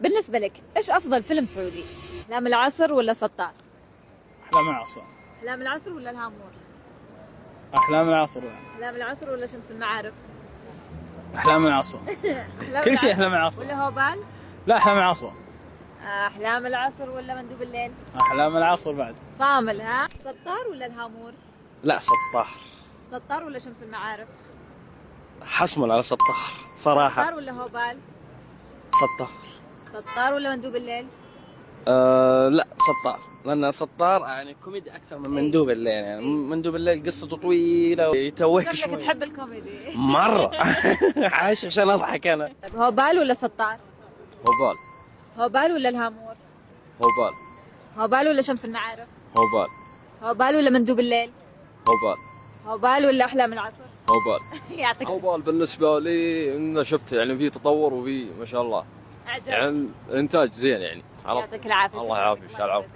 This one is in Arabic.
بالنسبة لك ايش افضل فيلم سعودي؟ احلام العصر ولا سطار؟ أحلام العصر. احلام العصر ولا الهامور؟ أحلام العصر يعني. احلام العصر ولا شمس المعارف؟ أحلام العصر. أحلام كل شيء العصر أحلام العصر. ولا هوبال؟ لا، أحلام العصر. احلام العصر ولا مندوب الليل؟ أحلام العصر بعد. صامل ها؟ سطار ولا الهامور؟ لا، سطاح. سطار ولا شمس المعارف؟ حسمل على سطاح صراحة. سطار ولا هوبال؟ سطاح. سطار ولا مندوب الليل؟ لا، سطار. لأن سطار يعني كوميدي أكثر من مندوب الليل. يعني مندوب الليل قصته طويلة ويتوهك شكلك شوي. تحب الكوميدي. مرة. عايش عشان أضحك أنا. طيب هوبال ولا سطار؟ هوبال. هوبال ولا الهامور؟ هوبال. هوبال ولا شمس المعارف؟ هوبال. هوبال ولا مندوب الليل؟ هوبال. هوبال ولا احلام العصر؟ هوبال. يعطيك هوبال بالنسبة لي إنه شفت يعني في تطور وفي ما شاء الله. اعجاب. يعني الإنتاج زين يعني. يعطيك العافيه. الله شكراً يعافيك. لك. إن شاء الله.